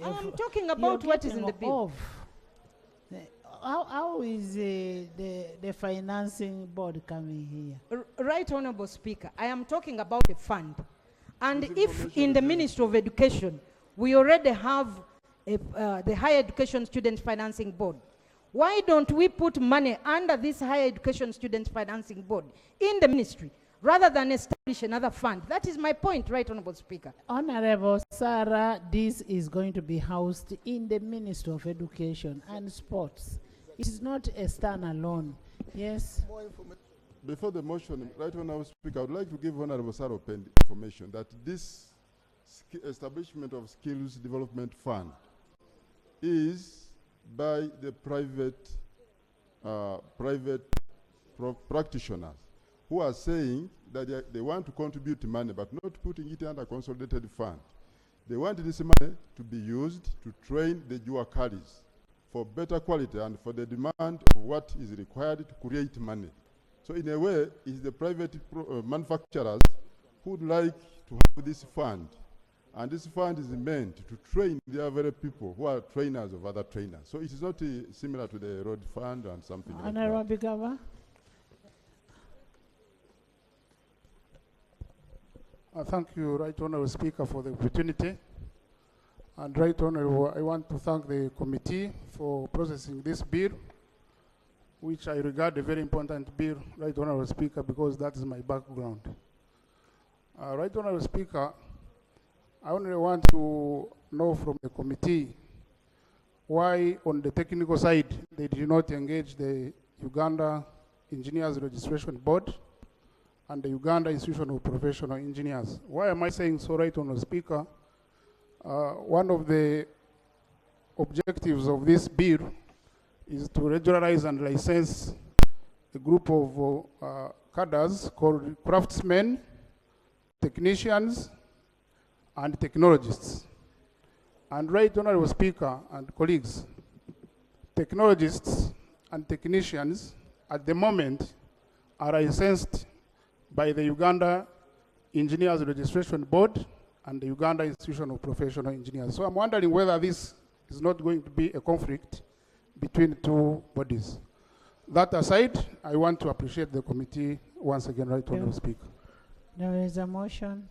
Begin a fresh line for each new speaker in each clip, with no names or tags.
I am talking about what is in the bill.
How is the financing board coming here?
Right, Honorable Speaker, I am talking about a fund. And if in the Ministry of Education, we already have the Higher Education Student Financing Board, why don't we put money under this Higher Education Student Financing Board in the ministry, rather than establish another fund? That is my point, right, Honorable Speaker.
Honorable Sarah, this is going to be housed in the Ministry of Education and Sports. It is not a standalone. Yes?
Before the motion, right, Honorable Speaker, I would like to give Honorable Sarah Opendi information that this establishment of skills development fund is by the private practitioners who are saying that they want to contribute money but not putting it under consolidated fund. They want this money to be used to train the Juakalis for better quality and for the demand of what is required to create money. So in a way, it's the private manufacturers who would like to have this fund. And this fund is meant to train the very people who are trainers of other trainers. So it is not similar to the road fund and something like that.
Honorable Bigava.
Thank you, Right Honorable Speaker, for the opportunity. And Right Honorable, I want to thank the committee for processing this bill, which I regard a very important bill, Right Honorable Speaker, because that is my background. Right Honorable Speaker, I only want to know from the committee why on the technical side they did not engage the Uganda Engineers Registration Board and the Uganda Institution of Professional Engineers. Why am I saying so, Right Honorable Speaker? One of the objectives of this bill is to regularize and license a group of cadres called craftsmen, technicians, and technologists. And Right Honorable Speaker and colleagues, technologists and technicians at the moment are licensed by the Uganda Engineers Registration Board and the Uganda Institution of Professional Engineers. So I'm wondering whether this is not going to be a conflict between two bodies. That aside, I want to appreciate the committee once again, Right Honorable Speaker.
There is a motion.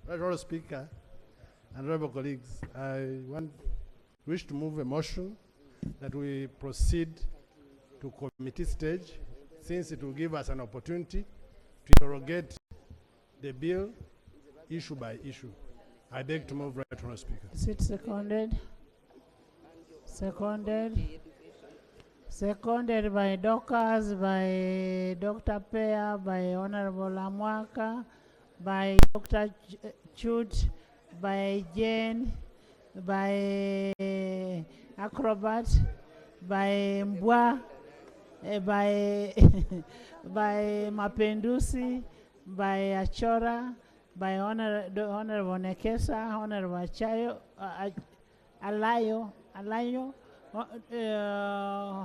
Right Honorable Speaker and honorable colleagues, I wish to move a motion that we proceed to committee stage, since it will give us an opportunity to interrogate the bill issue by issue. I beg to move, Right Honorable Speaker.
Is it seconded? Seconded. Seconded by Docas, by Dr. Epya, by Honorable Amwaka, by Dr. Chut, by Jane, by Acrobat, by Mbwa, by by Mapendusi, by Achora, by Honorable Nekesa, Honorable Chayo, Alayo,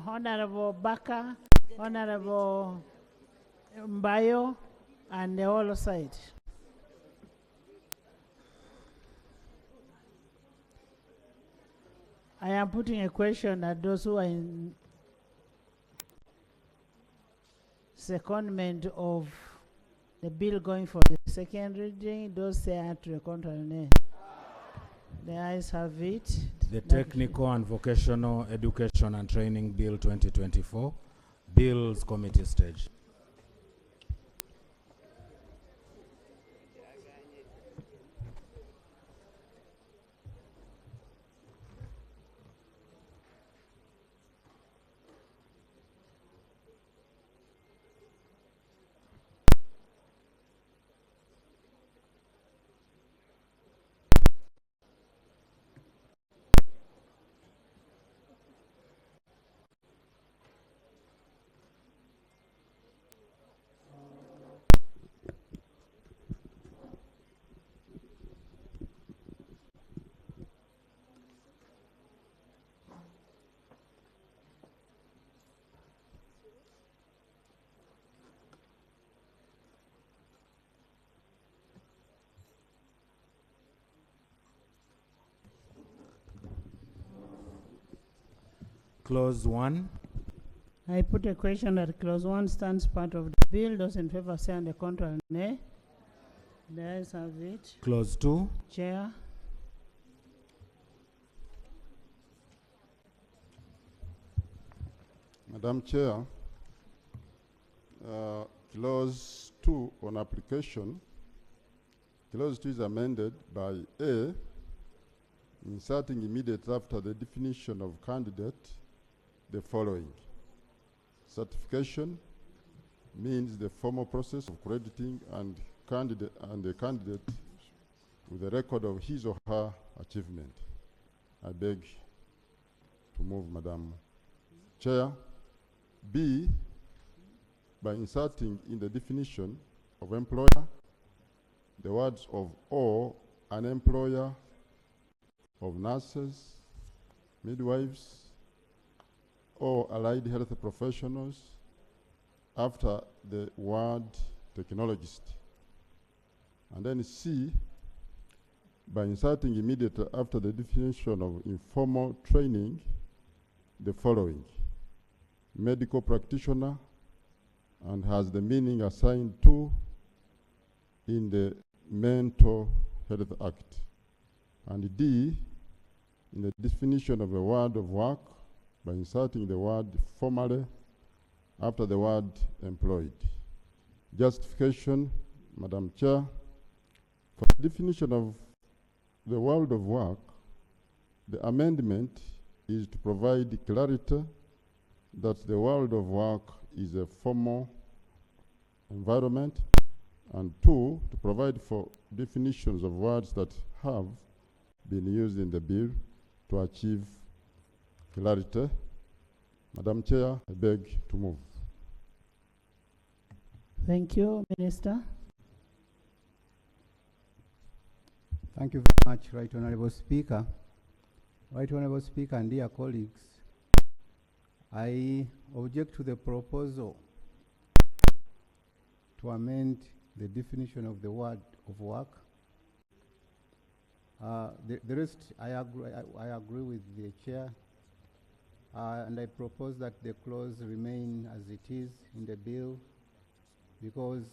Honorable Baka, Honorable Mbayo, and the whole side. I am putting a question at those who are in secondment of the bill going for the second reading. Those say aye to the contrary nay. The ayes have it.
The Technical and Vocational Education and Training Bill 2024, Bills Committee stage. Clause 1.
I put a question that clause 1 stands part of the bill. Those in favor say on the contrary, nay. The ayes have it.
Clause 2.
Chair.
Madam Chair, Clause 2 on application, Clause 2 is amended by A, inserting immediately after the definition of candidate the following. Certification means the formal process of crediting and the candidate with a record of his or her achievement. I beg to move, Madam Chair. B, by inserting in the definition of employer the words of or an employer of nurses, midwives, or allied health professionals after the word technologist. And then C, by inserting immediately after the definition of informal training the following: medical practitioner, and has the meaning assigned to in the Mental Health Act. And D, in the definition of a word of work, by inserting the word formally after the word employed. Justification, Madam Chair, for the definition of the world of work, the amendment is to provide clarity that the world of work is a formal environment, and 2, to provide for definitions of words that have been used in the bill to achieve clarity. Madam Chair, I beg to move.
Thank you, Minister.
Thank you very much, Right Honourable Speaker. Right Honourable Speaker and dear colleagues, I object to the proposal to amend the definition of the word of work. The rest, I agree with the chair, and I propose that the clause remain as it is in the bill, because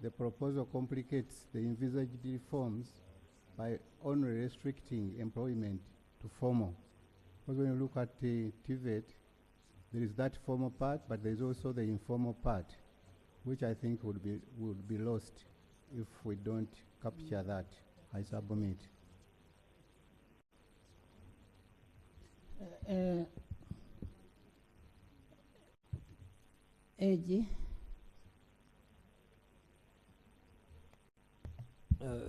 the proposal complicates the envisaged reforms by only restricting employment to formal. Because when you look at TVET, there is that formal part, but there is also the informal part, which I think would be lost if we don't capture that. I submit.
AG.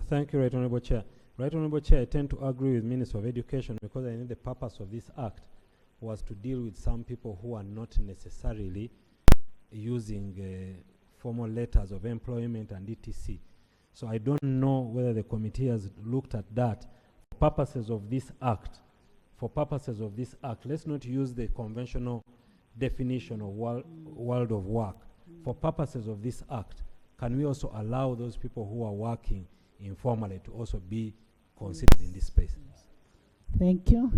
Thank you, Right Honourable Chair. Right Honourable Chair, I tend to agree with Minister of Education, because I think the purpose of this act was to deal with some people who are not necessarily using formal letters of employment and etc. So I don't know whether the committee has looked at that. For purposes of this act, let's not use the conventional definition of world of work. For purposes of this act, can we also allow those people who are working informally to also be considered in this space?
Thank you.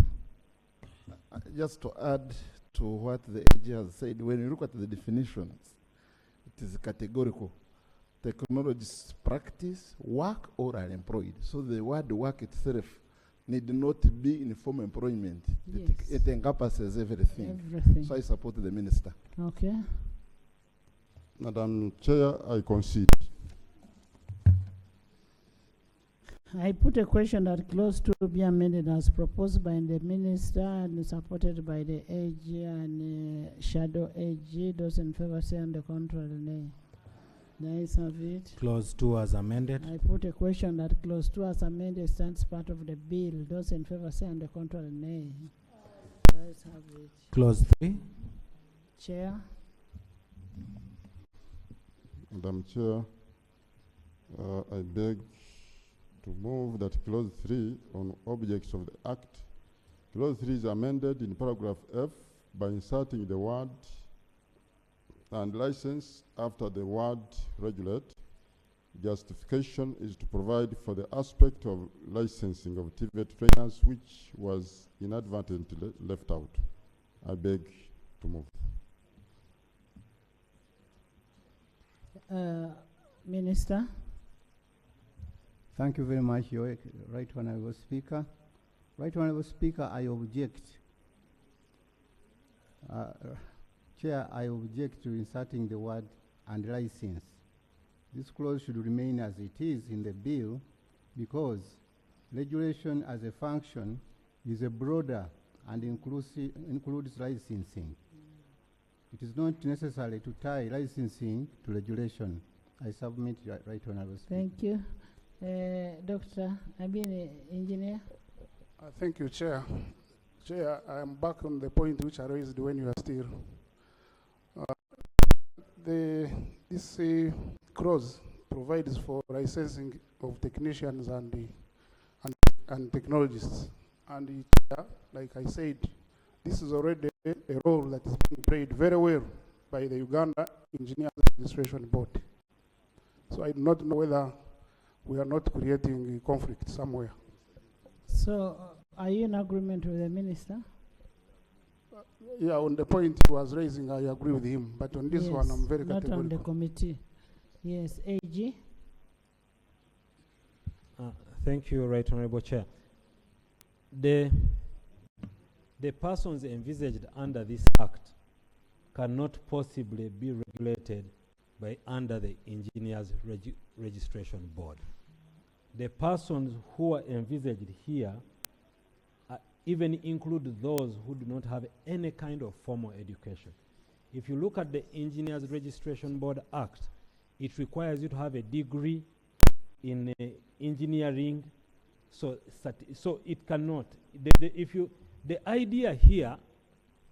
Just to add to what the AG has said, when you look at the definitions, it is categorical. Technologists practice, work, or are employed. So the word work itself need not be in formal employment.
Yes.
It encompasses everything. So I support the minister.
Okay.
Madam Chair, I concede.
I put a question that clause 2 be amended as proposed by the minister and supported by the AG and shadow AG. Those in favor say on the contrary, nay. The ayes have it.
Clause 2 as amended.
I put a question that clause 2 as amended stands part of the bill. Those in favor say on the contrary, nay. The ayes have it.
Clause 3.
Chair.
Madam Chair, I beg to move that clause 3 on objects of the act. Clause 3 is amended in paragraph F by inserting the word and license after the word regulate. Justification is to provide for the aspect of licensing of TVET trainers which was inadvertently left out. I beg to move.
Minister.
Thank you very much, Your Right Honourable Speaker. Right Honourable Speaker, I object. Chair, I object to inserting the word "and license." This clause should remain as it is in the bill because regulation as a function is a broader and includes licensing. It is not necessary to tie licensing to regulation. I submit, Right Honourable Speaker.
Thank you. Dr. Engineer.
Thank you, Chair. Chair, I am back on the point which I raised when you are still. This clause provides for licensing of technicians and technologists. And like I said, this is already a role that is being played very well by the Uganda Engineers Registration Board. So I do not know whether we are not creating a conflict somewhere.
So, are you in agreement with the minister?
Yeah, on the point he was raising, I agree with him. But on this one, I'm very
not
categorical.
on the committee. Yes, AG.
Thank you, Right Honourable Chair. The persons envisaged under this Act cannot possibly be regulated by under the Engineers Registration Board. The persons who are envisaged here even include those who do not have any kind of formal education. If you look at the Engineers Registration Board Act, it requires you to have a degree in engineering, so it cannot. The idea here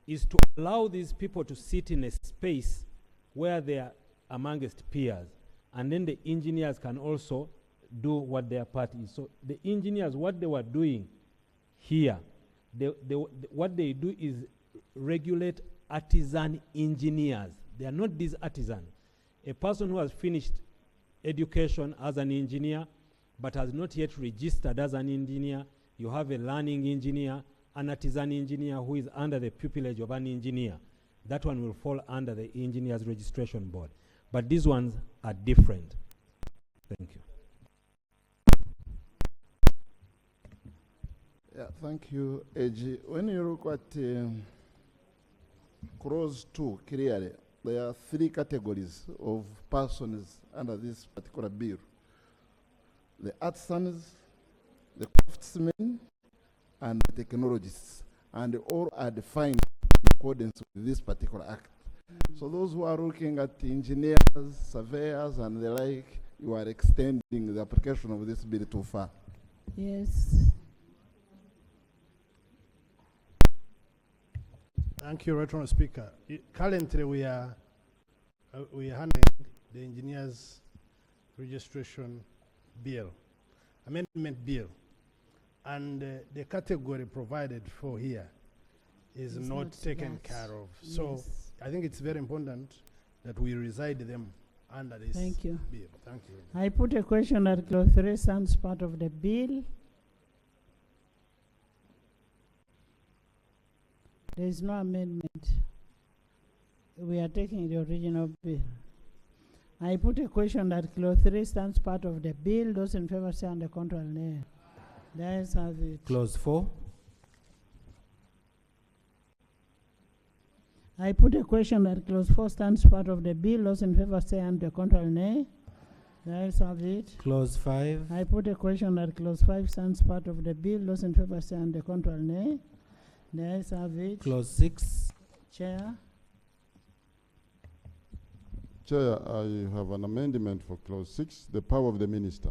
is to allow these people to sit in a space where they are amongst peers, and then the engineers can also do what their part is. So the engineers, what they were doing here, what they do is regulate artisan engineers. They are not these artisans. A person who has finished education as an engineer but has not yet registered as an engineer, you have a learning engineer, an artisan engineer who is under the pupillage of an engineer. That one will fall under the Engineers Registration Board. But these ones are different. Thank you.
Yeah, thank you, AG. When you look at clause 2 clearly, there are 3 categories of persons under this particular bill: the artisans, the craftsmen, and the technologists, and all are defined in accordance with this particular act. So those who are looking at engineers, surveyors, and the like, you are extending the application of this bill too far.
Yes.
Thank you, Right Honourable Speaker. Currently, we are handling the Engineers Registration Bill, Amendment Bill, and the category provided for here is not taken care of. So
yes.
I think it's very important that we reside them under this
Thank you.
bill. Thank you.
I put a question that clause 3 stands part of the bill. There is no amendment. We are taking the original bill. I put a question that clause 3 stands part of the bill. Those in favor say on the contrary nay. The ayes have it.
Clause 4.
I put a question that clause 4 stands part of the bill. Those in favor say on the contrary nay. The ayes have it.
Clause 5.
I put a question that clause 5 stands part of the bill. Those in favor say on the contrary nay. The ayes have it.
Clause 6.
Chair.
Chair, I have an amendment for clause 6, the power of the minister.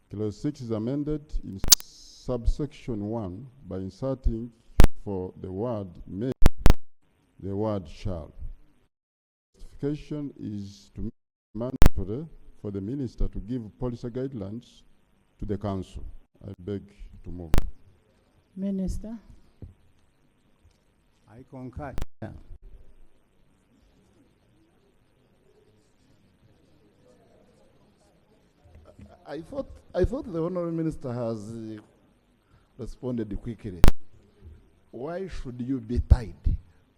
Clause 6 is amended in subsection 1 by inserting for the word may the word shall. Justification is to make it mandatory for the minister to give policy guidelines to the council. I beg to move.
Minister.
I concur. Yeah.
I thought the Honourable Minister has responded quickly. Why should you be tied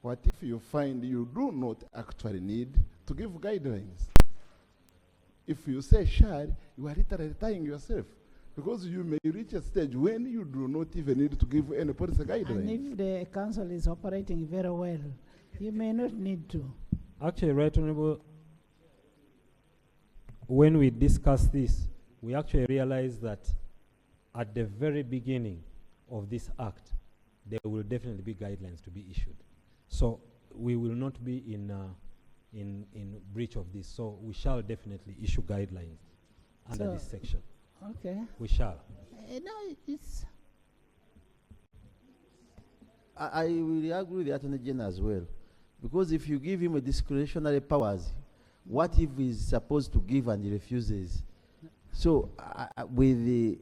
What if you find you do not actually need to give guidelines? If you say shall, you are literally tying yourself, because you may reach a stage when you do not even need to give any policy guidelines.
And if the council is operating very well, you may not need to.
Actually, Right Honorable, when we discussed this, we actually realized that at the very beginning of this act, there will definitely be guidelines to be issued. So we will not be in breach of this. So we shall definitely issue guidelines under
So-
this section.
Okay.
We shall.
No, it's
I will agree with the Attorney General as well. Because if you give him a discretionary powers, what if he's supposed to give and he refuses? So with the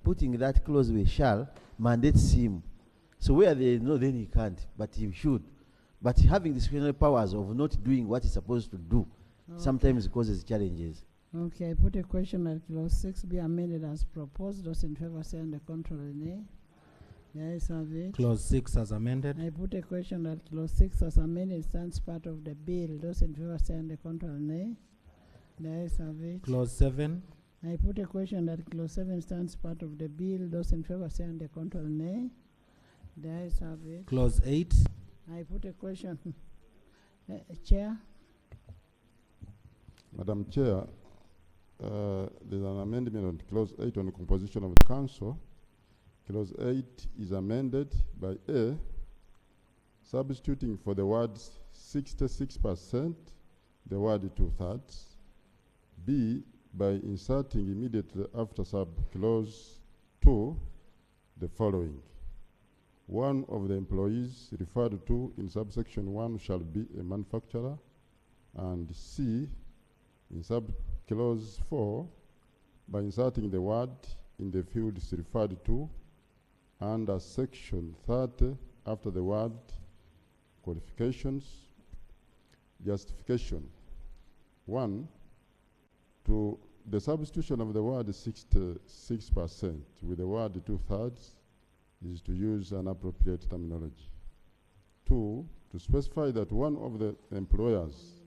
putting that clause with shall mandates him. So where they know, then he can't, but he should. But having discretionary powers of not doing what he's supposed to do sometimes causes challenges.
okay. I put a question that clause 6 be amended as proposed. Those in favor say on the contrary, nay. The ayes have it.
Clause 6 as amended.
I put a question that clause 6 as amended stands part of the bill. Those in favor say on the contrary, nay. The ayes have it.
Clause 7.
I put a question that clause 7 stands part of the bill. Those in favor say on the contrary, nay. The ayes have it.
Clause 8.
I put a question. Chair,
Madam Chair, there's an amendment on clause 8 on the composition of the council. Clause 8 is amended by A, substituting for the words 66%, the word 2/3. B, by inserting immediately after sub-clause 2 the following. One of the employees referred to in subsection 1 shall be a manufacturer, and C, in sub-clause 4, by inserting the word in the fields referred to under section 30 after the word qualifications, justification. 1, to the substitution of the word 66% with the word 2/3 is to use an appropriate terminology. 2, to specify that one of the employers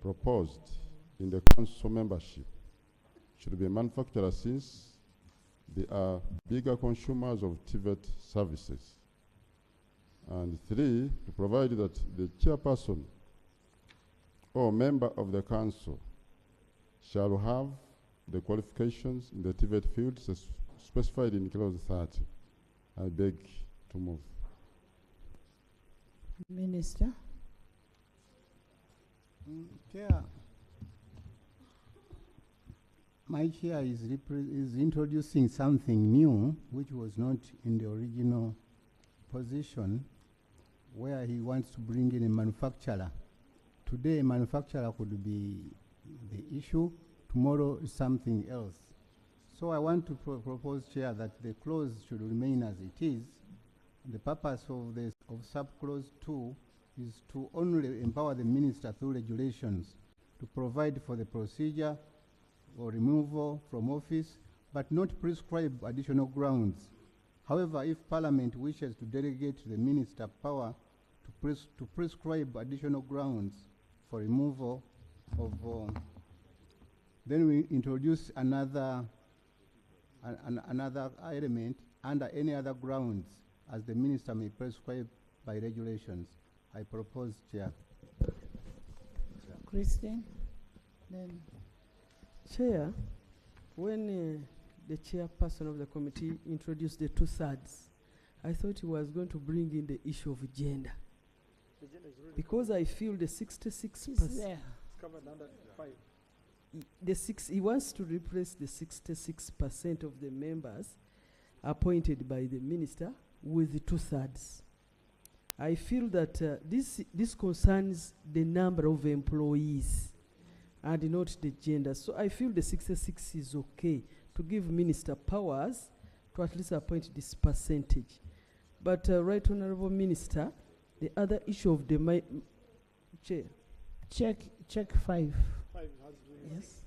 proposed in the council membership should be a manufacturer, since they are bigger consumers of TVET services. And 3, to provide that the chairperson or member of the council shall have the qualifications in the TVET fields as specified in clause 30. I beg to move.
Minister.
Chair, my chair is introducing something new which was not in the original position, where he wants to bring in a manufacturer. Today, a manufacturer could be the issue, tomorrow is something else. So I want to propose, Chair, that the clause should remain as it is. The purpose of sub-clause 2 is to only empower the minister through regulations to provide for the procedure or removal from office, but not prescribe additional grounds. However, if Parliament wishes to delegate to the minister power to prescribe additional grounds for removal of, then we introduce another element under any other grounds as the minister may prescribe by regulations. I propose, Chair.
Christine. Then
Chair, when the chairperson of the committee introduced the 2/3, I thought he was going to bring in the issue of gender. Because I feel the 66%.
there.
He wants to replace the 66% of the members appointed by the minister with the 2/3. I feel that this concerns the number of employees and not the gender. So I feel the 66 is okay to give minister powers to at least appoint this percentage. But Right Honorable Minister, the other issue of the Chair.
Check 5.
Yes.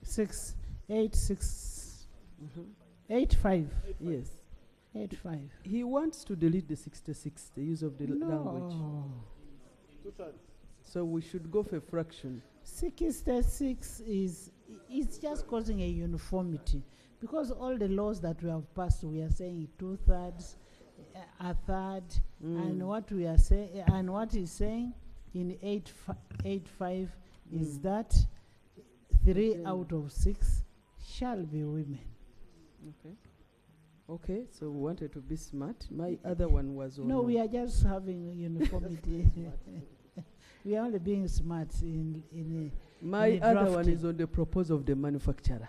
6, 8, 6, 8, 5.
Yes.
8.5.
He wants to delete the 66, the use of the language. So we should go for a fraction.
66 is it's just causing a uniformity, because all the laws that we have passed, we are saying 2/3, a third, and what we are saying, and what is saying in 8.5 is that 3 out of 6 shall be women.
Okay. Okay, so we wanted to be smart. My other one was on.
No, we are just having uniformity. We are only being smart in
My other one is on the proposal of the manufacturer.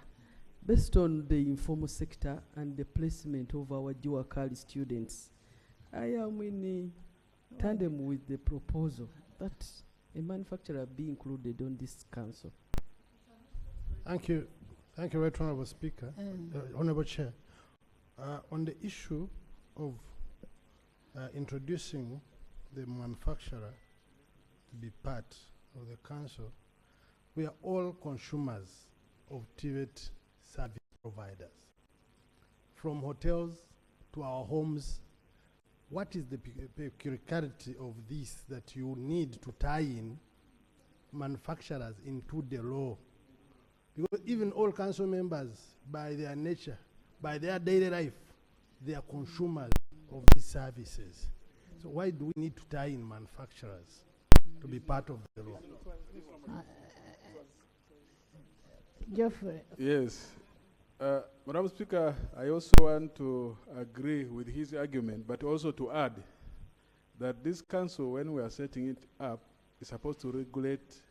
Based on the informal sector and the placement of our dual card students, I am in tandem with the proposal that a manufacturer be included on this council.
Thank you. Thank you, Right Honourable Speaker. Honourable Chair. On the issue of introducing the manufacturer to be part of the council, we are all consumers of TVET service providers. From hotels to our homes, what is the peculiarity of this that you need to tie in manufacturers into the law? Because even all council members, by their nature, by their daily life, they are consumers of these services. So why do we need to tie in manufacturers to be part of the law?
Geoffrey.
Yes. Madam Speaker, I also want to agree with his argument, but also to add that this council, when we are setting it up, is supposed to regulate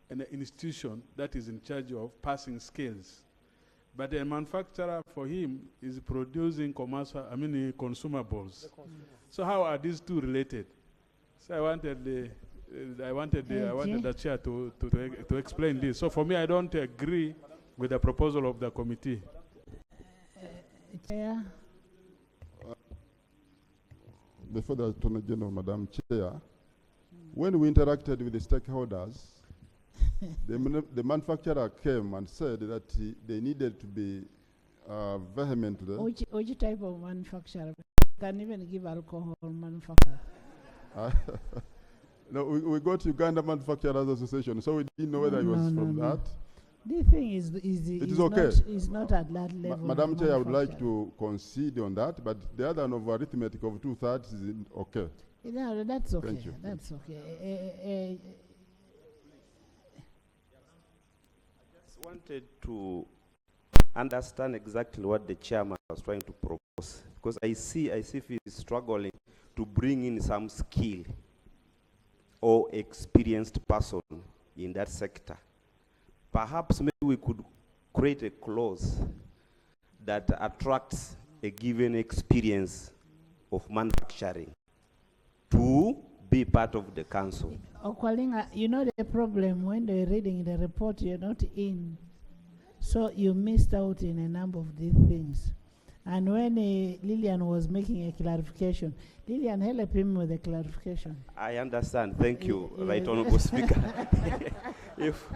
an institution that is in charge of passing scales. But a manufacturer, for him, is producing consumables. So how are these two related? So I wanted the chair to explain this. So for me, I don't agree with the proposal of the committee.
Chair.
Before the Attorney General, Madam Chair, when we interacted with the stakeholders, the manufacturer came and said that they needed to be vehemently.
Which type of manufacturer? Can even give alcohol manufacturer.
No, we got Uganda Manufacturers Association, so we didn't know whether he was from that.
The thing is
okay.
Is not at that level.
Madam Chair, I would like to concede on that, but the other of arithmetic of 2/3 is okay.
No, that's okay.
Thank you.
That's okay.
Wanted to understand exactly what the chairman was trying to propose, because I see if he is struggling to bring in some skill or experienced person in that sector. Perhaps maybe we could create a clause that attracts a given experience of manufacturing to be part of the council.
Okwalinga, you know the problem when they're reading the report, you're not in. So you missed out in a number of these things. And when Lillian was making a clarification, Lillian helped him with the clarification.
I understand. Thank you, Right Honourable Speaker. If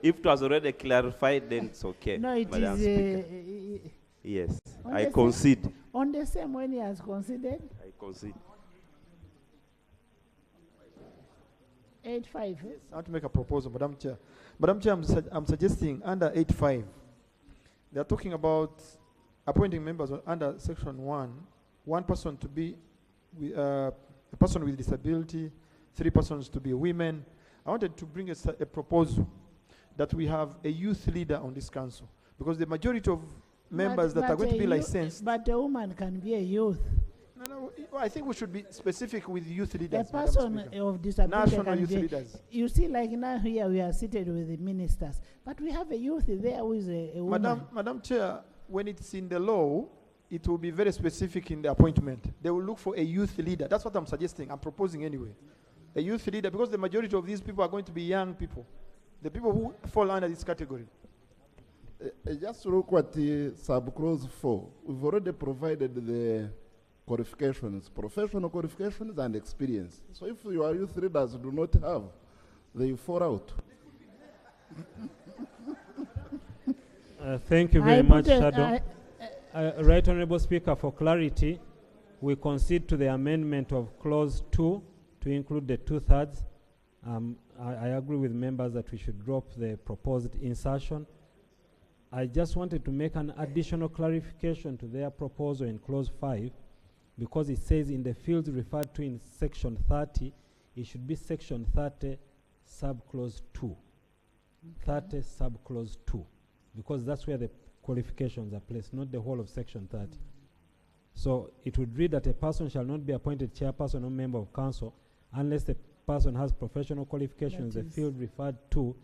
it was already clarified, then it's okay.
No, it
Madam
is.
Yes, I concede.
On the same when he has conceded?
I concede.
8.5.
Yes, I want to make a proposal, Madam Chair. Madam Chair, I'm suggesting under 8.5, they are talking about appointing members under Section 1 person to be a person with disability, 3 persons to be women. I wanted to bring a proposal that we have a youth leader on this council, because the majority of members that are going to be licensed.
But a woman can be a youth.
No, I think we should be specific with youth leaders.
A person of disability
national
can
youth
be.
Leaders.
You see, like now here we are seated with the ministers, but we have a youth there who is a woman.
Madam Chair, when it's in the law, it will be very specific in the appointment. They will look for a youth leader. That's what I'm suggesting. I'm proposing anyway. A youth leader, because the majority of these people are going to be young people. The people who fall under this category.
Just look at the sub-clause 4. We've already provided the qualifications, professional qualifications and experience. So if your youth leaders do not have, they fall out.
Thank you very much, Shadow. Right Honourable Speaker, for clarity, we concede to the amendment of clause 2 to include the 2/3. I agree with members that we should drop the proposed insertion. I just wanted to make an additional clarification to their proposal in clause 5, because it says in the fields referred to in section 30, it should be section 30 subclause 2. 30 subclause 2, because that's where the qualifications are placed, not the whole of section 30. So it would read that a person shall not be appointed chairperson or member of council unless the person has professional qualifications, the field referred to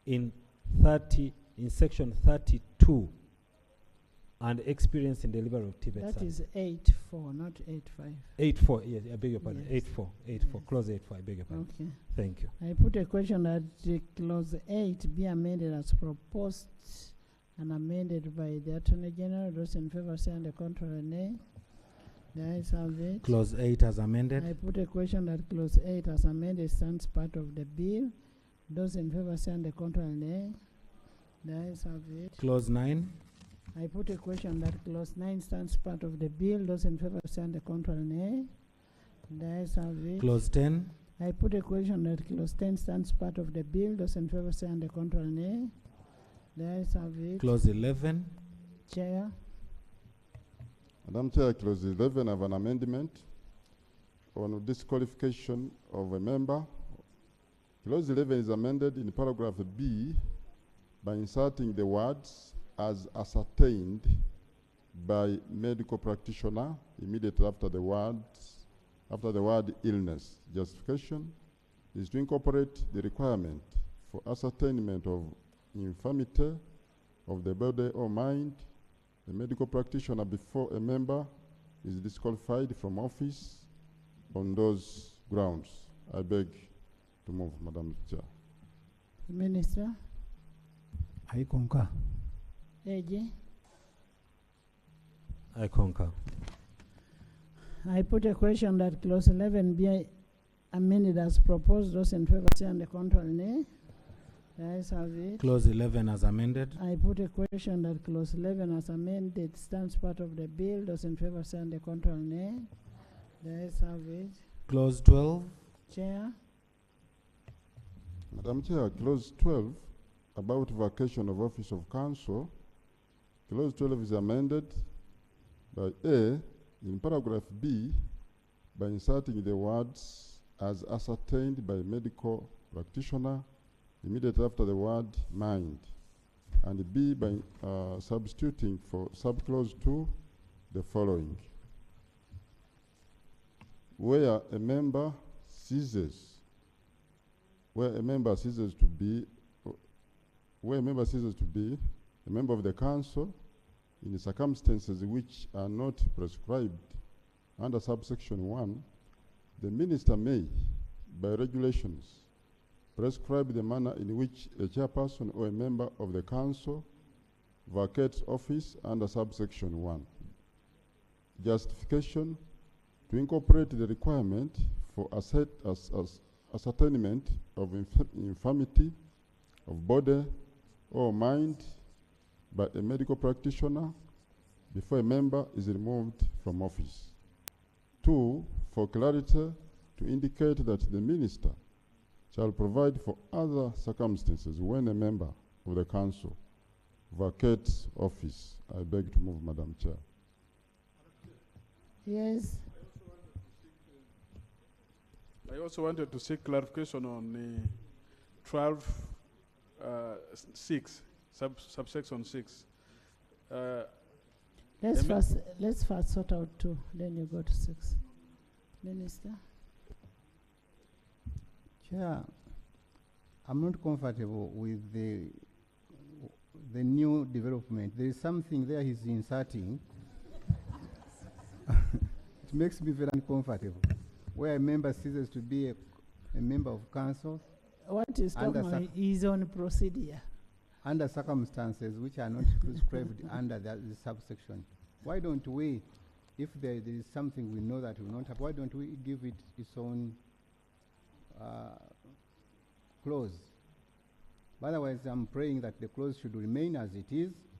in section 32, and experience in delivery of Tibet
That
service.
is 8.4, not 8.5.
8.4, yes, I beg your pardon.
Yes.
8.4,
Yes.
clause 8.4, I beg your pardon.
Okay.
Thank you.
I put a question that clause 8 be amended as proposed and amended by the Attorney General. Those in favor say on the contrary, nay. The ayes have it.
Clause 8 as amended.
I put a question that clause 8 as amended stands part of the bill. Those in favor say on the contrary, nay. The ayes have it.
Clause 9.
I put a question that clause 9 stands part of the bill. Those in favor say on the contrary, nay. The ayes have it.
Clause 10.
I put a question that clause 10 stands part of the bill. Those in favor say on the contrary, nay. The ayes have it.
Clause 11.
Chair.
Madam Chair, clause 11 have an amendment on disqualification of a member. Clause 11 is amended in paragraph B by inserting the words as ascertained by medical practitioner immediately after the word illness. Justification is to incorporate the requirement for ascertainment of infirmity of the body or mind, the medical practitioner before a member is disqualified from office on those grounds. I beg to move, Madam Chair.
Minister.
I concur.
AG.
I concur.
I put a question that clause 11 be amended as proposed. Those in favor say on the contrary, nay. The ayes have it.
Clause 11 as amended.
I put a question that clause 11 as amended stands part of the bill. Those in favor say on the contrary, nay. The ayes have it.
Clause 12.
Chair.
Madam Chair, clause 12 about vacation of office of council. Clause 12 is amended by A in paragraph B by inserting the words as ascertained by medical practitioner immediately after the word mind, and B by substituting for subclause 2 the following: where a member ceases to be a member of the council in the circumstances which are not prescribed under subsection 1, the minister may, by regulations, prescribe the manner in which a chairperson or a member of the council vacates office under subsection 1. Justification: to incorporate the requirement for ascertainment of infirmity of body or mind by a medical practitioner before a member is removed from office. 2, for clarity, to indicate that the minister shall provide for other circumstances when a member of the council vacates office. I beg to move, Madam Chair.
Yes.
I also wanted to seek clarification on 12(6), subsection 6.
Let's first sort out 2, then you go to 6. Minister.
Chair, I'm not comfortable with the new development. There is something there he's inserting. It makes me very uncomfortable. Where a member ceases to be a member of council.
What is talking about is on procedure.
Under circumstances which are not prescribed under the subsection. Why don't we, if there is something we know that we will not have, why don't we give it its own clause? Otherwise, I'm praying that the clause should remain as it is,